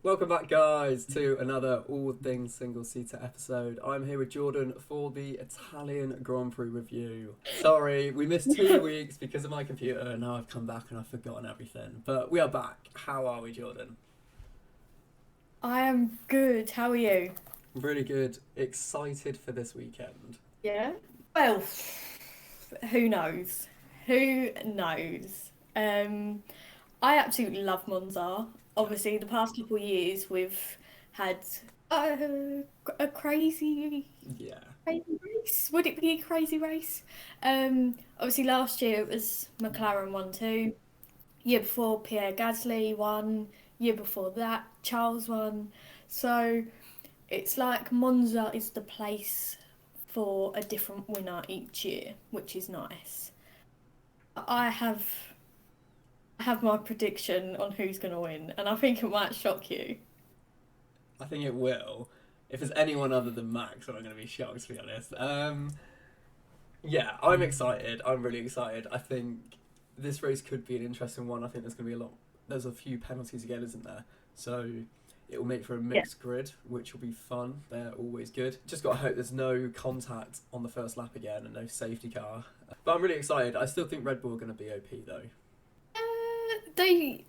Welcome back, guys, to another All Things Single Seater episode. I'm here with Jordan for the Italian Grand Prix review. Sorry, we missed 2 weeks because of my computer, and now I've come back and I've forgotten everything. But we are back. How are we, Jordan? I am good. How are you? Really good. Excited for this weekend. Yeah. Well, who knows? Who knows? I absolutely love Monza. Obviously, the past couple of years we've had a Yeah. crazy race. Would it be a crazy race? Obviously last year it was McLaren won two. Year before Pierre Gasly won. Year before that Charles won. So it's like Monza is the place for a different winner each year, which is nice. I have my prediction on who's going to win, and I think it might shock you. I think it will. If there's anyone other than Max, I'm going to be shocked, to be honest. Yeah, I'm excited. I'm really excited. I think this race could be an interesting one. I think there's going to be a lot. There's a few penalties again, isn't there? So it will make for a Yeah. mixed grid, which will be fun. They're always good. Just got to hope there's no contact on the first lap again and no safety car. But I'm really excited. I still think Red Bull are going to be OP though. They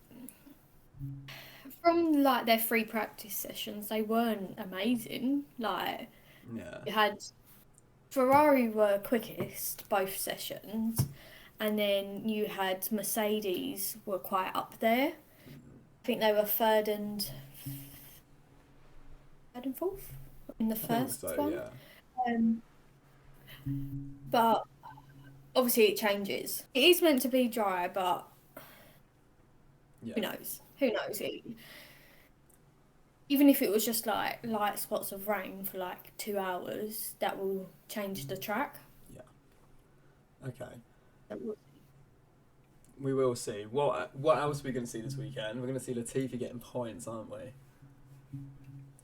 from like their free practice sessions, they weren't amazing. Like Yeah. you had Ferrari were quickest both sessions, and then you had Mercedes were quite up there. I think they were third and fourth in the I think first so. one. Yeah. Um, but obviously it changes. It is meant to be dry, but Yeah. who knows? Who knows? Even if it was just like light spots of rain for like 2 hours, that will change the track. Yeah. Okay. That will- We will see. What else are we going to see this weekend? We're going to see Latifi getting points, aren't we?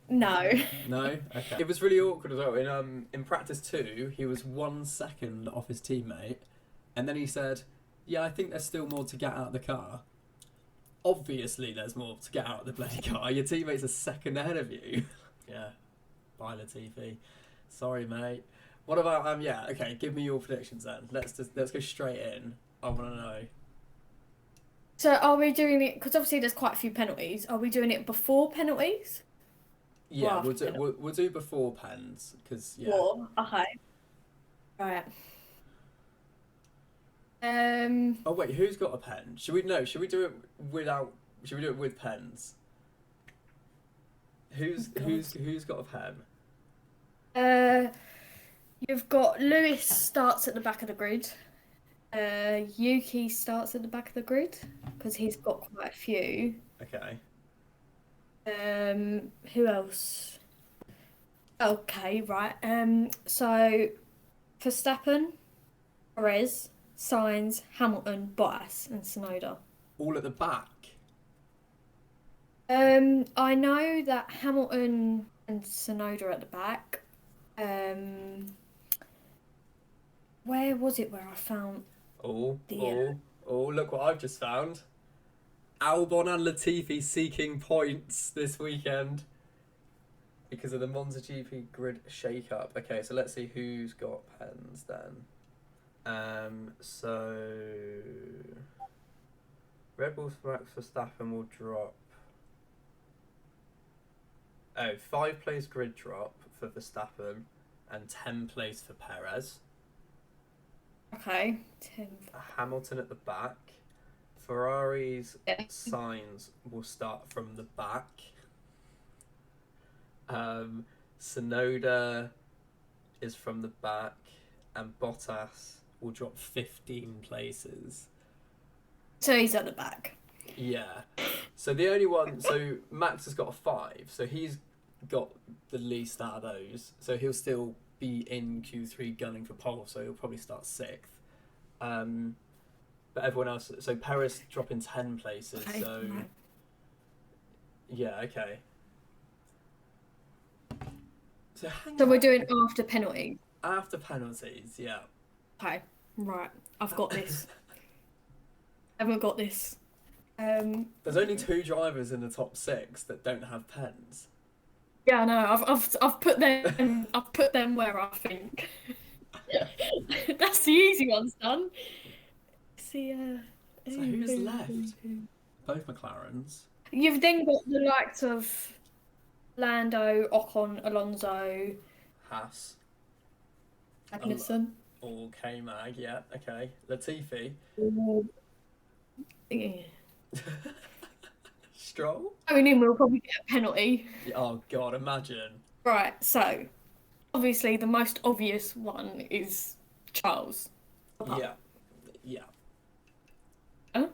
No. No? Okay. It was really awkward as well. In practice 2, he was 1 second off his teammate, and then he said, "Yeah, I think there's still more to get out of the car." Obviously, there's more to get out of the bloody car. Your teammate's a second ahead of you. Yeah. Bye, Latifi. Sorry, mate. What about Yeah. Okay. Give me your predictions then. Let's go straight in. I want to know. So are we doing it? Because obviously there's quite a few penalties. Are we doing it before penalties? Yeah, Well, we'll do before pens because yeah. Or okay, right. Oh wait, who's got a pen? Should we no? Should we do it without? Should we do it with pens? Who's God. who's got a pen? You've got Lewis starts at the back of the grid. Yuki starts at the back of the grid because he's got quite a few. Okay. Who else? Okay, right. So Verstappen, Perez, Sainz, Hamilton, Bottas, and Tsunoda. All at the back. I know that Hamilton and Tsunoda are at the back. Where was it where I found Oh, the look what I've just found. Albon and Latifi seeking points this weekend because of the Monza GP grid shake-up. Okay, so let's see who's got pens then. So Red Bull Max Verstappen will drop. Oh, 5 place grid drop for Verstappen and 10 place for Perez. Okay, 10. Hamilton at the back. Ferrari's Yeah. signs will start from the back. Sonoda is from the back, and Bottas will drop 15 places. So he's at the back. Yeah. So the only one, so Max has got a 5, so he's got the least out of those. So he'll still be in Q3 gunning for pole, so he'll probably start 6th. But everyone else, so Perez dropping 10 places, Okay, so right. yeah, okay. So hang So on. we're doing after penalty. After penalties, yeah. Okay, right. I've got this. I haven't got this. There's only 2 drivers in the top 6 that don't have pens. Yeah, I know. I've put them. I've put them where I think. That's the easy ones done. See, So who's left? Both McLarens. You've then got the likes of Lando, Ocon, Alonso, Haas. Magnussen. Or K-Mag, yeah, okay. Latifi. Yeah. Stroll? Going in, we'll probably get a penalty. Oh, God, imagine. Right, so obviously the most obvious one is Charles. Yeah. Yeah. Huh?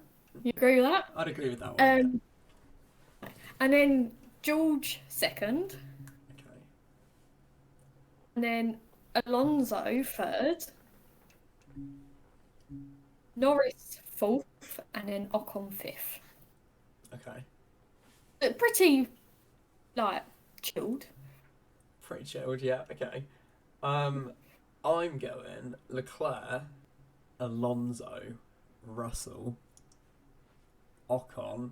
You agree with that? I'd agree with that one. And then George second, Okay. and then Alonso third, Norris fourth, and then Ocon fifth. Okay. Pretty, like, chilled. Pretty chilled, yeah, okay. I'm going Leclerc, Alonso, Russell, Ocon,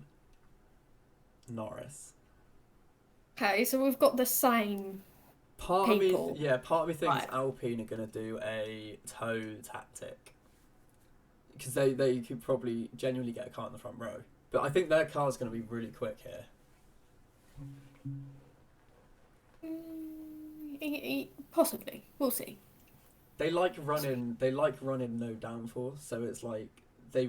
Norris. Okay, so we've got the same Part people. of me thinks Right. Alpine are going to do a toe tactic. Because they could probably genuinely get a car in the front row. But I think their car's going to be really quick here. Possibly. We'll see. They like running no downforce, so it's like they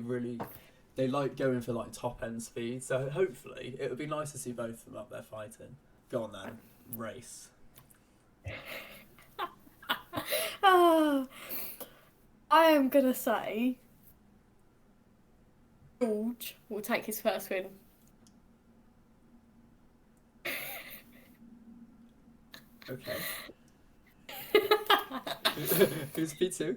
like going for like top end speed. So hopefully it would be nice to see both of them up there fighting. Go on then, race. I am gonna say George will take his first win. Okay. Who's P2?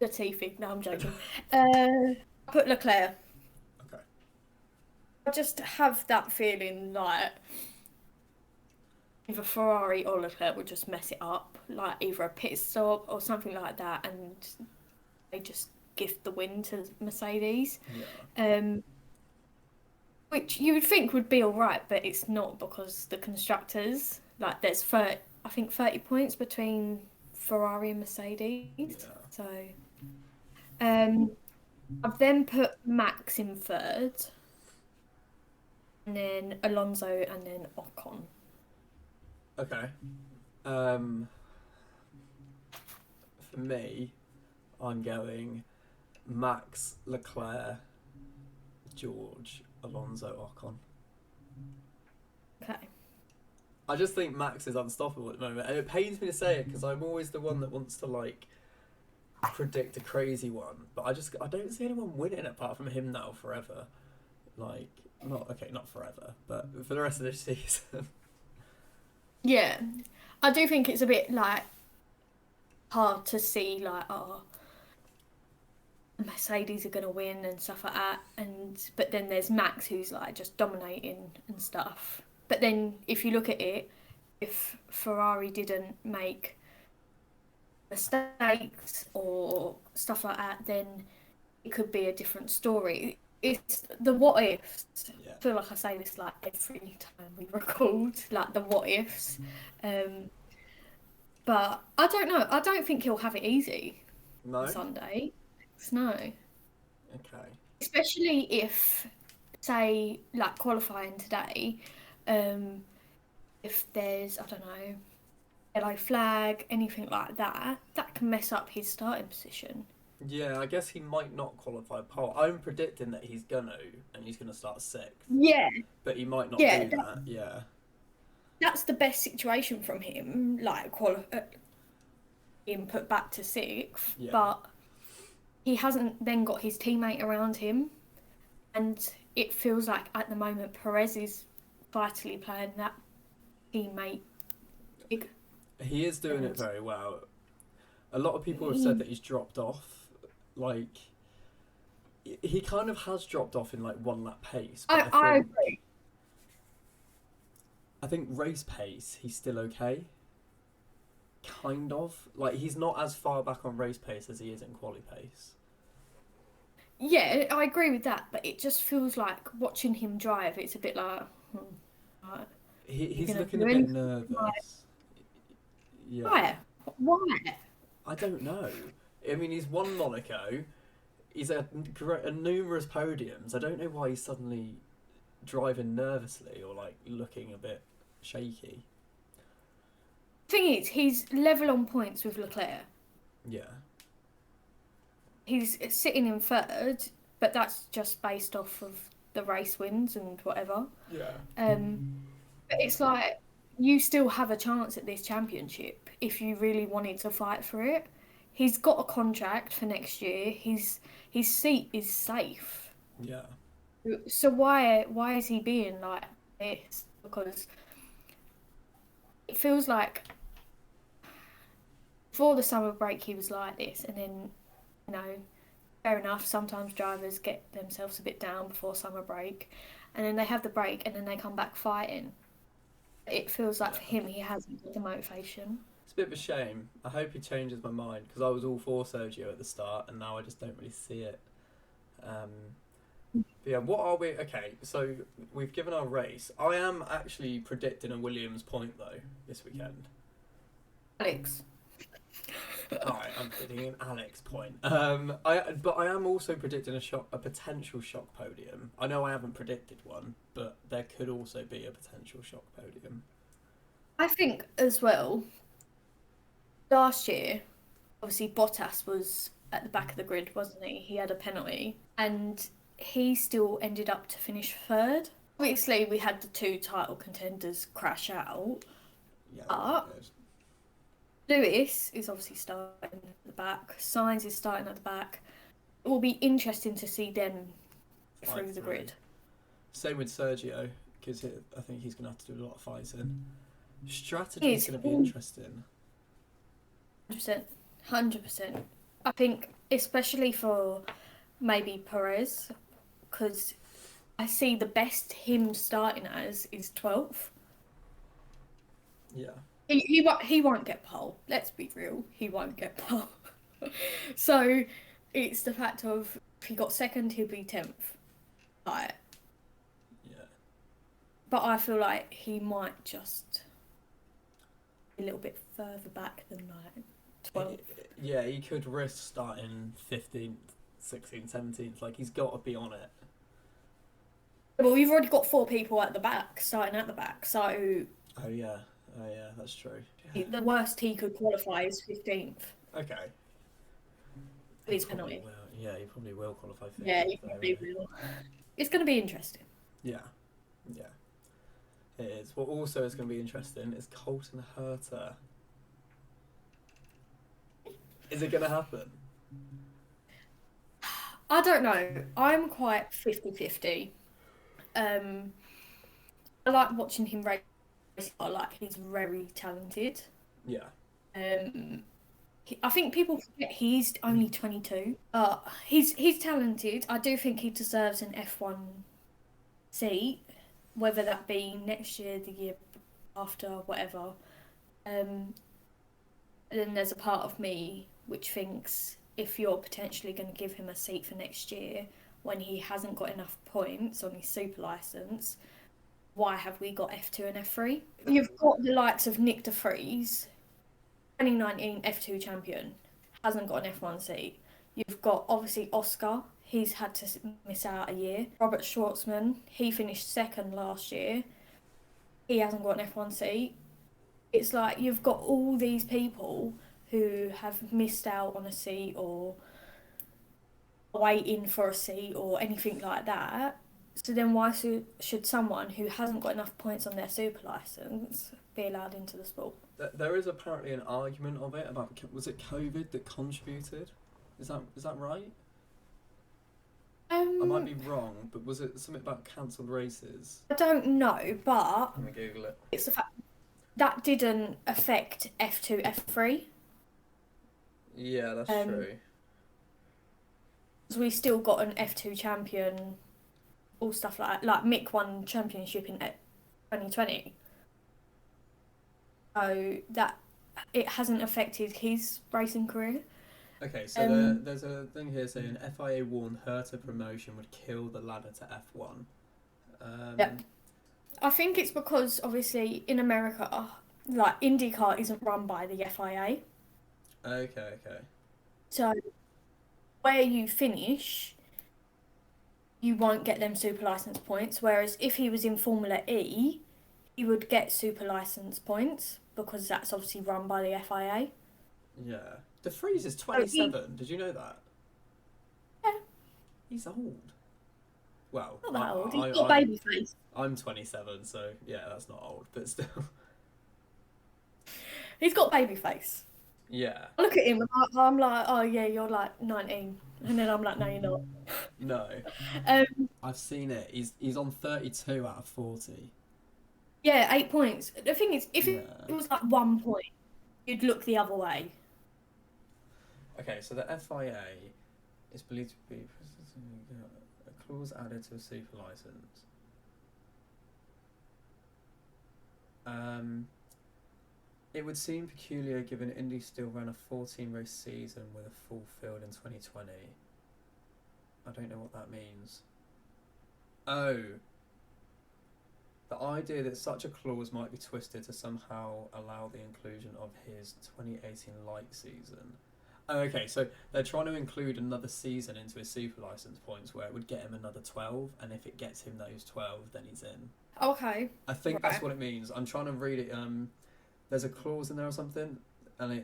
Latifi. No, I'm joking. I put Leclerc. Okay. I just have that feeling like either Ferrari or Leclerc would just mess it up, like either a pit stop or something like that, and they just gift the win to Mercedes. Yeah. Which you would think would be all right, but it's not because the constructors, like there's 30 points between Ferrari and Mercedes. Yeah. So I've then put Max in third, and then Alonso, and then Ocon. Okay. For me, I'm going Max, Leclerc, George, Alonso, Ocon. Okay. I just think Max is unstoppable at the moment, and it pains me to say it because I'm always the one that wants to like predict a crazy one, but I don't see anyone winning apart from him now forever. Like not forever, but for the rest of this season. Yeah, I do think it's a bit like hard to see like Mercedes are gonna win and stuff like that, but then there's Max who's like just dominating and stuff. But then if you look at it, if Ferrari didn't make mistakes or stuff like that, then it could be a different story. It's the what ifs. Yeah. I feel like I say this like every time we record, like the what ifs. But I don't know. I don't think he'll have it easy No. on Sunday. No. Okay. Especially if, say, like qualifying today, if there's, I don't know, yellow flag, anything like that, that can mess up his starting position. Yeah, I guess he might not qualify pole. I'm predicting that he's gonna start 6th. Yeah. But he might not Yeah, do that. Yeah. That's the best situation from him, like being put back to 6th, Yeah. but he hasn't then got his teammate around him, and it feels like at the moment Perez is vitally playing that teammate big. He is doing it very well. A lot of people have said that he's dropped off. Like, he kind of has dropped off in like 1 lap pace. But I agree. I think race pace, he's still okay. Kind of. Like, he's not as far back on race pace as he is in quali pace. Yeah, I agree with that, but it just feels like watching him drive, it's a bit like, right, you're He's gonna looking do a bit anything? Like, nervous. Yeah, why? Why? I don't know. I mean, he's won Monaco. He's had numerous podiums. I don't know why he's suddenly driving nervously or like looking a bit shaky. Thing is, he's level on points with Leclerc. Yeah, He's sitting in third, but that's just based off of the race wins and whatever. yeah, But it's like you still have a chance at this championship if you really wanted to fight for it. He's got a contract for next year. His seat is safe. yeah. So why is he being like this? Because it feels like before the summer break he was like this, and then you know, fair enough. Sometimes drivers get themselves a bit down before summer break, and then they have the break, and then they come back fighting. It feels like Yeah. for him he hasn't got the motivation. It's a bit of a shame. I hope he changes my mind because I was all for Sergio at the start, and now I just don't really see it. Um, but yeah, what are we? Okay, so we've given our race. I am actually predicting a Williams point though this weekend. Alex. All right, I'm predicting an Alex point. But I am also predicting a potential shock podium. I know I haven't predicted one, but there could also be a potential shock podium. I think as well, last year, obviously Bottas was at the back of the grid, wasn't he? He had a penalty and he still ended up to finish third. Obviously, we had the two title contenders crash out, Yeah, but good. Lewis is obviously starting at the back, Sainz is starting at the back. It will be interesting to see them through the grid. Same with Sergio, because I think he's going to have to do a lot of fighting. Strategy is going to be interesting. 100%. 100%. I think, especially for maybe Perez, because I see the best him starting as is 12th. Yeah. He won't get pole. Let's be real. He won't get pole. So it's the fact of if he got second, he'll be 10th. Like, Yeah. but I feel like he might just be a little bit further back than like 12th. Yeah, he could risk starting 15th, 16th, 17th. Like, he's got to be on it. Well, we've already got 4 people at the back, starting at the back, so Oh, yeah. Oh, yeah, that's true. the worst he could qualify is 15th. Okay. With his penalty. Yeah, he probably will qualify 15th. Yeah, he probably will. It's going to be interesting. Yeah. Yeah. It is. What also is going to be interesting is Colton Herta. Is it going to happen? I don't know. I'm quite 50-50. I like watching him race. I like he's very talented. Yeah. I think people forget he's only 22. He's talented. I do think he deserves an F1 seat, whether that be next year, the year after, whatever. Then there's a part of me which thinks if you're potentially going to give him a seat for next year when he hasn't got enough points on his super license, why have we got F2 and F3? You've got the likes of Nick de Vries, 2019 F2 champion, hasn't got an F1 seat. You've got obviously Oscar, he's had to miss out a year. Robert Schwartzman, he finished second last year, he hasn't got an F1 seat. It's like you've got all these people who have missed out on a seat or waiting for a seat or anything like that. So then why should someone who hasn't got enough points on their super license be allowed into the sport? There is apparently an argument of it about, was it COVID that contributed? Is that right? I might be wrong, but was it something about cancelled races? I don't know, but Let me Google it. it's the fact that didn't affect F2, F3. Yeah, that's true. So we still got an F2 champion, all stuff like that. Like Mick won championship in 2020. So that it hasn't affected his racing career. Okay, so there's a thing here saying FIA warned Herta promotion would kill the ladder to F1. Yeah. I think it's because obviously in America, like IndyCar isn't run by the FIA. Okay. So where you finish, you won't get them super license points. Whereas if he was in Formula E, he would get super license points because that's obviously run by the FIA. Yeah. De Vries is So he, 27. Did you know that? yeah, He's old. Well, not that old. He's got baby face. I'm 27, so yeah, that's not old, but still. He's got baby face. Yeah. I look at him and I'm like, oh yeah, you're like 19, and then I'm like, no, you're not. No. Um, I've seen it. He's on 32 out of 40. yeah, 8 points. The thing is, if Yeah. it was like 1 point, you'd look the other way. Okay, so the FIA is believed to be a clause added to a super license. It would seem peculiar given Indy still ran a 14-race season with a full field in 2020. I don't know what that means. Oh. The idea that such a clause might be twisted to somehow allow the inclusion of his 2018 light season. Oh, okay, so they're trying to include another season into his super license points where it would get him another 12, and if it gets him those 12, then he's in. Okay. I think that's what it means. I'm trying to read it. There's a clause in there or something, and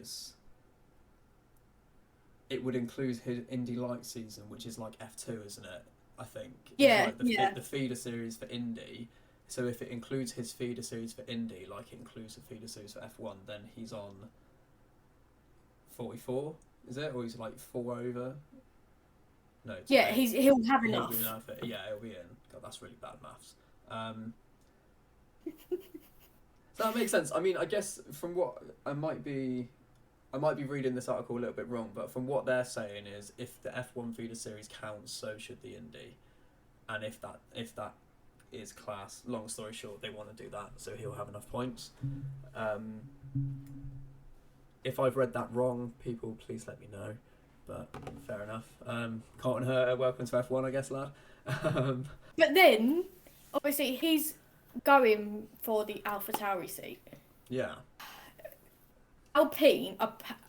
it would include his Indy Light season, which is like F2, isn't it? I think. Yeah, it's like the feeder series for Indy. So if it includes his feeder series for Indy, like it includes the feeder series for F1, then he's on 44, is it? Or he's like 4 over? No. Yeah, he'll have enough. He'll be enough. Yeah, he'll be in. God, that's really bad maths. So that makes sense. I mean, I guess from what I might be reading this article a little bit wrong, but from what they're saying is if the F1 feeder series counts, so should the Indy, and if that is class. Long story short, they want to do that, so he'll have enough points. If I've read that wrong, people please let me know. But fair enough. Carlton Herter, welcome to F1, I guess, lad. But then, obviously, he's going for the AlphaTauri seat. Yeah. Alpine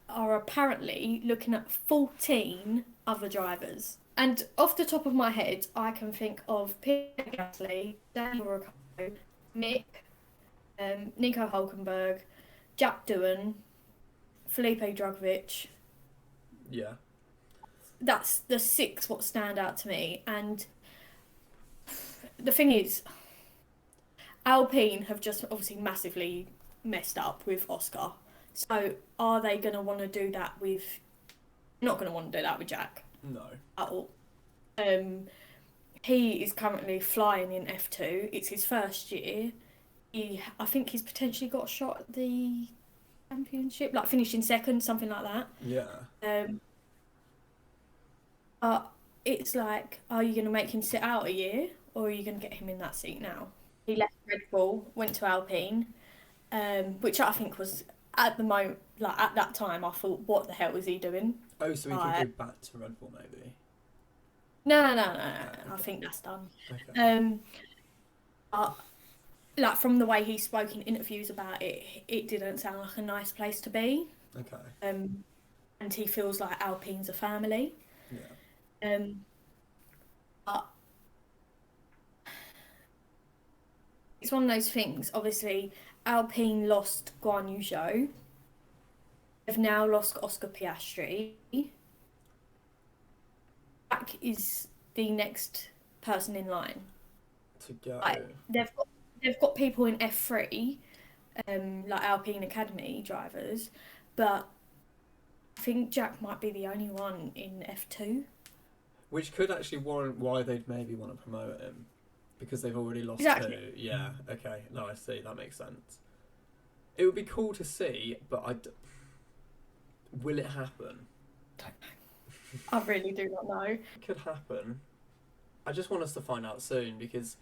are apparently looking at 14 other drivers. And off the top of my head, I can think of Pierre Gasly, Daniel Ricciardo, Mick, Nico Hulkenberg, Jack Doohan, Felipe Drugovich. Yeah. That's the 6 what stand out to me. And the thing is, Alpine have just obviously massively messed up with Oscar. So are they going to want to do that with... Not going to want to do that with Jack. No. At all. He is currently flying in F2. It's his first year. I think he's potentially got a shot at the championship, like finishing second, something like that. Yeah. But it's like, are you going to make him sit out a year, or are you going to get him in that seat now? He left Red Bull, went to Alpine, which I think was at the moment, like at that time, I thought, what the hell was he doing? Oh, so he could go back to Red Bull, maybe. No. Okay. I think that's done. Okay. Like from the way he spoke in interviews about it, it didn't sound like a nice place to be. Okay. And he feels like Alpine's a family. Yeah. But it's one of those things. Obviously, Alpine lost Guan Yu Zhou. They've now lost Oscar Piastri. Jack is the next person in line. To go. Like, they've got people in F3, like Alpine Academy drivers, but I think Jack might be the only one in F2. Which could actually warrant why they'd maybe want to promote him. Because they've already lost Exactly. 2. Yeah, okay. No, I see. That makes sense. It would be cool to see, but will it happen? Don't know. I really do not know. It could happen. I just want us to find out soon, because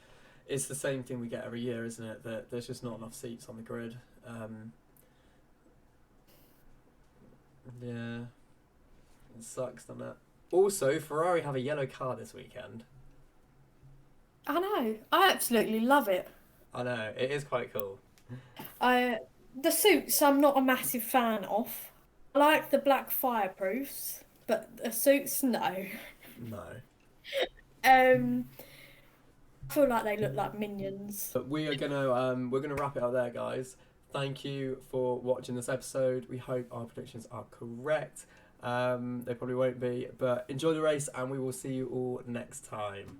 it's the same thing we get every year, isn't it? That there's just not enough seats on the grid. Yeah. It sucks, doesn't it? Also, Ferrari have a yellow car this weekend. I know. I absolutely love it. I know, it is quite cool. I the suits I'm not a massive fan of. I like the black fireproofs, but the suits no. No. I feel like they look like minions. But we're gonna wrap it up there, guys. Thank you for watching this episode. We hope our predictions are correct. They probably won't be, but enjoy the race, and we will see you all next time.